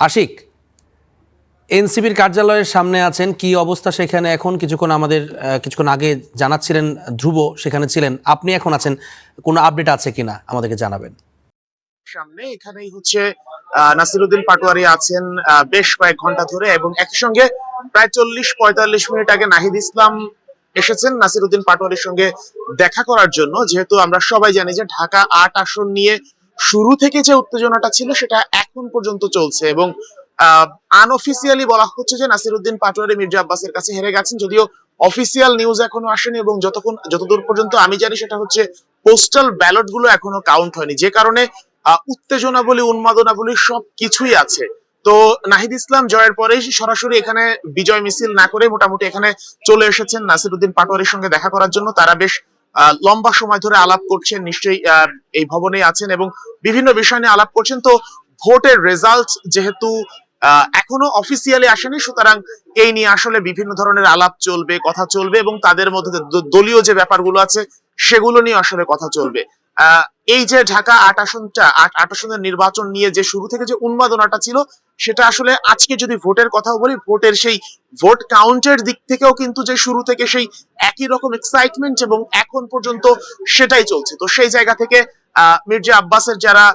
আশিক, এনসিপির কার্যালয়ের সামনে আছেন, কি অবস্থা সেখানে এখন? কিছুক্ষণ আগে জানাচ্ছিলেন ধ্রুব সেখানে ছিলেন, আপনি এখন আছেন, কোনো আপডেট আছে কিনা আমাদেরকে জানাবেন। সামনে এখানেই হচ্ছে নাসিরউদ্দিন পাটোয়ারি আছেন বেশ কয়েক ঘন্টা ধরে, এবং একই সঙ্গে প্রায় 40-45 মিনিট আগে নাহিদ ইসলাম এসেছেন নাসিরউদ্দিন পাটোয়ারির সঙ্গে দেখা করার জন্য। যেহেতু আমরা সবাই জানি যে ঢাকা ৮ আসন নিয়ে শুরু থেকে যে উত্তেজনাটা ছিল সেটা এখন পর্যন্ত চলছে, এবং আনঅফিসিয়ালি বলা হচ্ছে যে নাসিরউদ্দিন পাটোয়ারি মির্জা আব্বাসের কাছে হেরে গেছেন, যদিও অফিসিয়াল নিউজ এখনো আসেনি, এবং যতদূর পর্যন্ত আমি জানি সেটা হচ্ছে পোস্টাল ব্যালট গুলো এখনো কাউন্ট হয়নি, যে কারণে উত্তেজনা বলি উন্মাদনা বলি সবকিছুই আছে। তো নাহিদ ইসলাম জয়ের পরেই সরাসরি এখানে বিজয় মিছিল না করে মোটামুটি এখানে চলে এসেছেন নাসিরউদ্দিন পাটোয়ারির সঙ্গে দেখা করার জন্য। তারা বেশ লম্বা সময় ধরে আলাপ করছেন, নিশ্চয়ই এই ভবনে আছেন এবং বিভিন্ন বিষয় নিয়ে আলাপ করছেন। তো ভোটের রেজাল্ট যেহেতু এখনো অফিসিয়ালি আসেনি, সুতরাং এই নিয়ে আসলে বিভিন্ন ধরনের আলাপ চলবে, কথা চলবে, এবং তাদের মধ্যে দলীয় যে ব্যাপারগুলো আছে সেগুলো নিয়ে আসলে কথা চলবে। এই যে ঢাকা ৮ আসনের নির্বাচন নিয়ে যে শুরু থেকে যে উন্মাদনাটা ছিল, সেটা আসলে আজকে যদি ভোটের কথাও বলি, ভোটের সেই ভোট কাউন্টের দিক থেকেও কিন্তু যে শুরু থেকে সেই একই রকম এক্সাইটমেন্ট এবং এখন পর্যন্ত সেটাই চলছে। তো সেই জায়গা থেকে মির্জা আব্বাসের যারা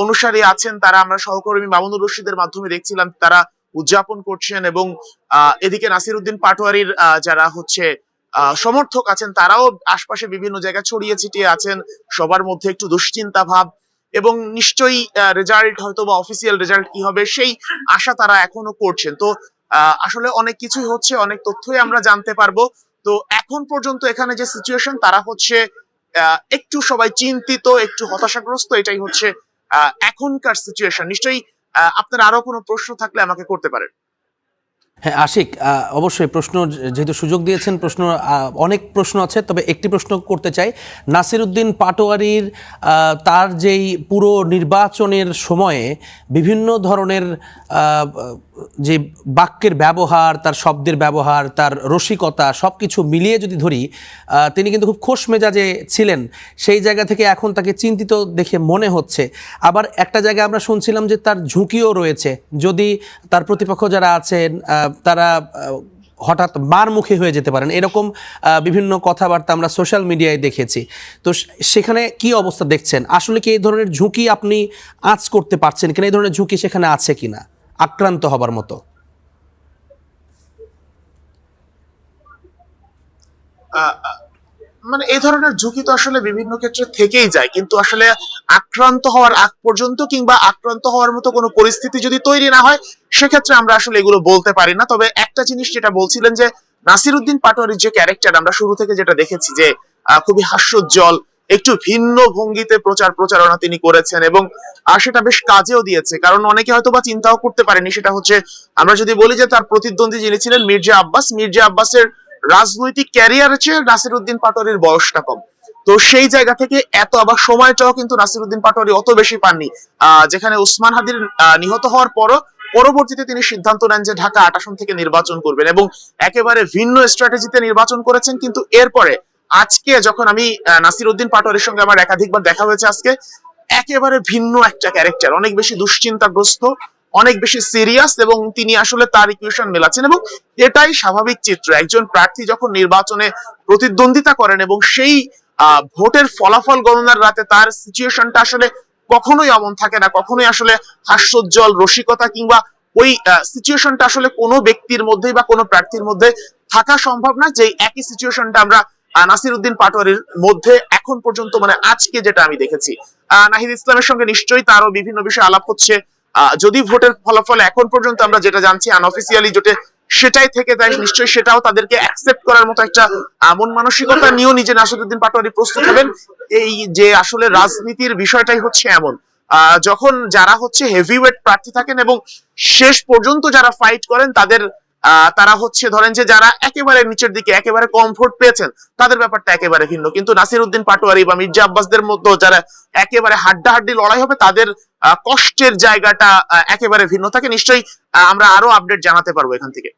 অনুসারী আছেন, তারা আমরা সহকর্মী মামুনুর রশিদের মাধ্যমে দেখছিলাম তারা উদযাপন করছেন, এবং এদিকে নাসিরউদ্দিন পাটোয়ারির যারা হচ্ছে সমর্থক আছেন তারাও আশপাশে বিভিন্ন জায়গায় ছড়িয়ে ছিটিয়ে আছেন, সবার মধ্যে একটু দুশ্চিন্তা ভাব, এবং নিশ্চয়ই রেজাল্ট হয়তো বা অফিসিয়াল রেজাল্ট কি হবে সেই আশা তারা এখনো করছেন। তো আসলে অনেক কিছুই হচ্ছে, অনেক তথ্যই আমরা জানতে পারবো। তো এখন পর্যন্ত এখানে যে সিচুয়েশন, তারা হচ্ছে একটু সবাই চিন্তিত, একটু হতাশাগ্রস্ত, এটাই হচ্ছে এখনকার সিচুয়েশন। নিশ্চয়ই আপনার আরো কোনো প্রশ্ন থাকলে আমাকে করতে পারেন। হ্যাঁ আশিক, অবশ্যই প্রশ্ন, যেহেতু সুযোগ দিয়েছেন, প্রশ্ন অনেক প্রশ্ন আছে, তবে একটি প্রশ্ন করতে চাই। নাসিরউদ্দিন পাটোয়ারির তার যেই পুরো নির্বাচনের সময়ে বিভিন্ন ধরনের যে বাক্যের ব্যবহার, তার শব্দের ব্যবহার, তার রসিকতা, সব কিছু মিলিয়ে যদি ধরি, তিনি কিন্তু খুব খোশ মেজাজে ছিলেন। সেই জায়গা থেকে এখন তাকে চিন্তিত দেখে মনে হচ্ছে। আবার একটা জায়গায় আমরা শুনছিলাম যে তার ঝুঁকিও রয়েছে, যদি তার প্রতিপক্ষ যারা আছেন তারা হঠাৎ মারমুখী হয়ে যেতে পারেন, এরকম বিভিন্ন কথাবার্তা আমরা সোশ্যাল মিডিয়ায় দেখেছি। তো সেখানে কি অবস্থা দেখছেন? আসলে কি এই ধরনের ঝুঁকি আপনি আঁচ করতে পারছেন কিনা? এই ধরনের ঝুঁকি সেখানে আছে কিনা আক্রান্ত হবার মতো? মানে এই ধরনের ঝুঁকি তো আসলে বিভিন্ন ক্ষেত্রে থেকেই যায়, কিন্তু আসলে আক্রান্ত হওয়ার আগ পর্যন্ত কিংবা আক্রান্ত হওয়ার মতো কোনো পরিস্থিতি যদি তৈরি না হয়, সেক্ষেত্রে আমরা আসলে এগুলো বলতে পারি না। তবে একটা জিনিস যেটা বলছিলেন যে নাসিরউদ্দিন পাটোয়ারির যে ক্যারেক্টার আমরা শুরু থেকে যেটা দেখেছি যে খুবই হাস্যোজ্জ্বল, একটু ভিন্ন ভঙ্গিতে প্রচারণা তিনি করেছেন, এবং সেটা বেশ কাজেও দিয়েছে। কারণ অনেকে হয়তো বা চিন্তাও করতে পারেনি, সেটা হচ্ছে আমরা যদি বলি যে তার প্রতিদ্বন্দ্বী যিনি ছিলেন মির্জা আব্বাসের রাজনৈতিক ক্যারিয়ারের চেয়ে নাসিরউদ্দিন পাটোয়ারির বয়সটা কম। তো সেই জায়গা থেকে এত আবার সময়টাও কিন্তু নাসিরউদ্দিন পাটোয়ারি অত বেশি পাননি। যেখানে ওসমান হাদির নিহত হওয়ার পরও পরবর্তীতে তিনি সিদ্ধান্ত নেন যে ঢাকা ৮ আসন থেকে নির্বাচন করবেন, এবং একেবারে ভিন্ন স্ট্র্যাটেজিতে নির্বাচন করেছেন। কিন্তু এরপরে আজকে যখন আমি নাসিরউদ্দিন পাটোয়ারির সঙ্গে আমার একাধিকবার দেখা হয়েছে, আজকে একেবারে ভিন্ন একটা ক্যারেক্টার, অনেক বেশি দুশ্চিন্তাগ্রস্ত, অনেক বেশি সিরিয়াস, এবং তিনি আসলে তার ইকুয়েশন মেলাচ্ছেন। এবং এটাই স্বাভাবিক চিত্র, একজন প্রার্থী যখন নির্বাচনে প্রতিদ্বন্দ্বিতা করেন এবং সেই ভোটের ফলাফল গণনার রাতে তার সিচুয়েশনটা আসলে কখনোই অমন থাকে না, কখনোই আসলে হাস্যোজ্জ্বল রসিকতা কিংবা ওই সিচুয়েশনটা আসলে কোনো ব্যক্তির মধ্যে বা কোনো প্রার্থীর মধ্যে থাকা সম্ভব না, যে একই সিচুয়েশনটা আমরা নাসিরউদ্দিন পাটোয়ারির মধ্যে এখন পর্যন্ত, মানে আজকে যেটা আমি দেখেছি। নাহিদ ইসলামের সঙ্গে নিশ্চয়ই তারও বিভিন্ন বিষয়ে আলাপ হচ্ছে। যদি ভোটের ফলাফল এখন পর্যন্ত আমরা যেটা জানছি আনঅফিসিয়ালি যেটা সেটাই থেকে যায়, নিশ্চয়ই সেটাও তাদেরকে অ্যাকসেপ্ট করার মতো একটা মন মানসিকতা নিয়েও নিজে নাসিরউদ্দিন পাটোয়ারি প্রস্তুত হবেন। এই যে আসলে রাজনীতির বিষয়টাই হচ্ছে এমন, যখন যারা হচ্ছে হেভিওয়েট প্রার্থী থাকেন এবং শেষ পর্যন্ত যারা ফাইট করেন তাদের তারা হচ্ছে ধরেন যে যারা একেবারে নিচের দিকে একেবারে কমফোর্ট পেয়েছেন, তাদের ব্যাপারটা একেবারে ভিন্ন। কিন্তু নাসিরউদ্দিন পাটোয়ারি বা মির্জা আব্বাসদের মধ্যে যারা একেবারে হাড্ডাহাড্ডি লড়াই হবে, তাদের কষ্টের জায়গাটা একেবারে ভিন্ন থাকে। নিশ্চয়ই আমরা আরো আপডেট জানাতে পারবো এখান থেকে।